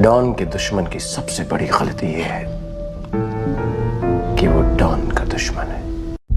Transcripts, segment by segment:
Don के दुश्मन की सबसे बड़ी गलती यह है कि वो डॉन का दुश्मन है।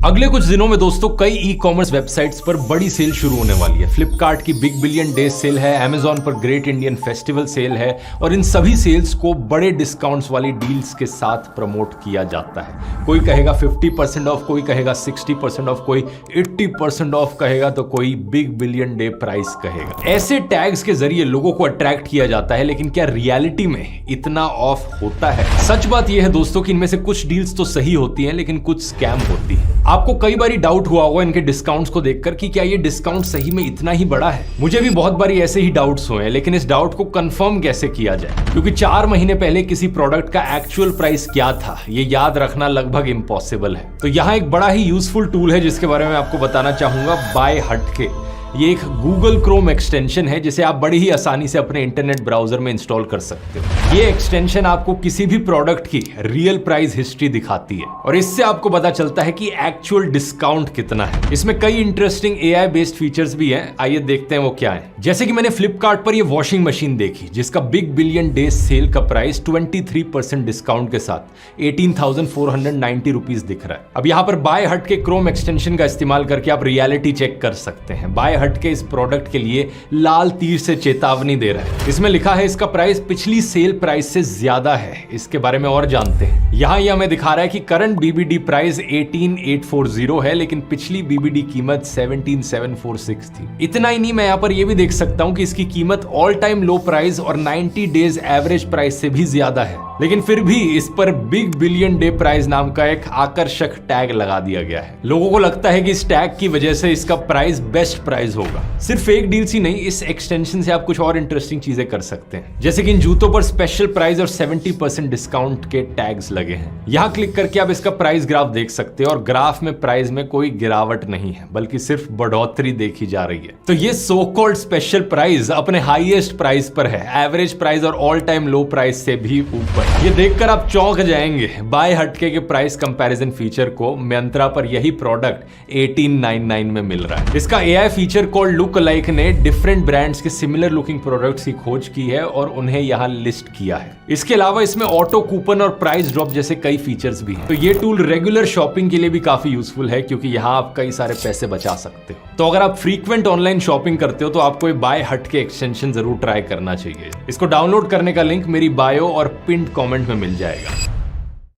अगले कुछ दिनों में दोस्तों कई ई कॉमर्स वेबसाइट्स पर बड़ी सेल शुरू होने वाली है। फ्लिपकार्ट की बिग बिलियन डेज सेल है, अमेजॉन पर ग्रेट इंडियन फेस्टिवल सेल है और इन सभी सेल्स को बड़े डिस्काउंट्स वाली डील्स के साथ प्रमोट किया जाता है। कोई कहेगा 50% ऑफ, कोई कहेगा 60% ऑफ, कोई 80% ऑफ कहेगा तो कोई बिग बिलियन डे प्राइस कहेगा। ऐसे टैग्स के जरिए लोगों को अट्रैक्ट किया जाता है, लेकिन क्या रियलिटी में इतना ऑफ होता है? सच बात यह है दोस्तों कि इनमें से कुछ डील्स तो सही होती हैं, लेकिन कुछ स्कैम होती है। आपको कई बारी डाउट हुआ होगा इनके डिस्काउंट्स को देखकर कि क्या ये डिस्काउंट सही में इतना ही बड़ा है। मुझे भी बहुत बारी ऐसे ही डाउट्स हुए हैं, लेकिन इस डाउट को कंफर्म कैसे किया जाए, क्योंकि 4 महीने पहले किसी प्रोडक्ट का एक्चुअल प्राइस क्या था ये याद रखना लगभग इम्पॉसिबल है। तो यहाँ एक बड़ा ही यूजफुल टूल है जिसके बारे में आपको बताना चाहूंगा, बाय हटके। ये एक गूगल क्रोम एक्सटेंशन है जिसे आप बड़ी ही आसानी से अपने इंटरनेट ब्राउजर में इंस्टॉल कर सकते हो। ये एक्सटेंशन आपको किसी भी प्रोडक्ट की रियल प्राइस हिस्ट्री दिखाती है और इससे आपको पता चलता है कि एक्चुअल डिस्काउंट कितना है। इसमें कई इंटरेस्टिंग एआई बेस्ड फीचर्स भी हैं, आइए देखते हैं वो क्या है। जैसे कि मैंने फ्लिपकार्ट पर ये वॉशिंग मशीन देखी जिसका बिग बिलियन डे सेल का प्राइस 23% डिस्काउंट के साथ 18,490 रुपीज दिख रहा है। अब यहाँ पर बाय हट के क्रोम एक्सटेंशन का इस्तेमाल करके आप रियलिटी चेक कर सकते हैं। बाय हट के इस प्रोडक्ट के लिए लाल तीर से चेतावनी दे रहा है। इसमें लिखा है इसका प्राइस पिछली सेल प्राइस से ज्यादा है। इसके बारे में और जानते हैं। यहाँ यह हमें दिखा रहा है कि करंट बीबीडी प्राइस 18,840 है, लेकिन पिछली बीबीडी कीमत 17,746 थी। इतना ही नहीं, मैं यहाँ पर यह भी देख सकता हूँ कि इसकी कीमत ऑल टाइम लो प्राइस और 90 डेज एवरेज प्राइस से भी ज्यादा है, लेकिन फिर भी इस पर बिग बिलियन डे प्राइस नाम का एक आकर्षक टैग लगा दिया गया है। लोगों को लगता है कि इस टैग की वजह से इसका प्राइस बेस्ट प्राइस होगा। सिर्फ एक डील्स ही नहीं, इस एक्सटेंशन से आप कुछ और इंटरेस्टिंग चीजें कर सकते हैं, जैसे कि इन जूतों पर स्पेशल प्राइस और 70% डिस्काउंट के टैग्स लगे हैं। यहां क्लिक करके आप इसका प्राइस ग्राफ देख सकते हैं और ग्राफ में प्राइस में कोई गिरावट नहीं है, बल्कि सिर्फ बढ़ोतरी देखी जा रही है। तो ये सो कॉल्ड स्पेशल प्राइस अपने हाईएस्ट प्राइस पर है, एवरेज प्राइस और ऑल टाइम लो प्राइस से भी ऊपर। ये देखकर आप चौंक जाएंगे। बाय हटके के प्राइस कंपैरिजन फीचर को मिंत्रा पर यही प्रोडक्ट 1899 में मिल रहा है। इसका AI feature called look alike ने डिफरेंट ब्रांड्स के सिमिलर लुकिंग प्रोडक्ट्स की खोज की है और उन्हें यहां लिस्ट किया है। इसके अलावा इसमें ऑटो कूपन और प्राइस ड्रॉप जैसे कई फीचर्स भी हैं। तो ये टूल रेगुलर शॉपिंग के लिए भी काफी यूजफुल है, क्योंकि यहां आप कई सारे पैसे बचा सकते हो। तो अगर आप फ्रीक्वेंट ऑनलाइन शॉपिंग करते हो तो आपको ये बाय हटके एक्सटेंशन जरूर ट्राई करना चाहिए। इसको डाउनलोड करने का लिंक मेरी बायो और पिन्ड कमेंट में मिल जाएगा।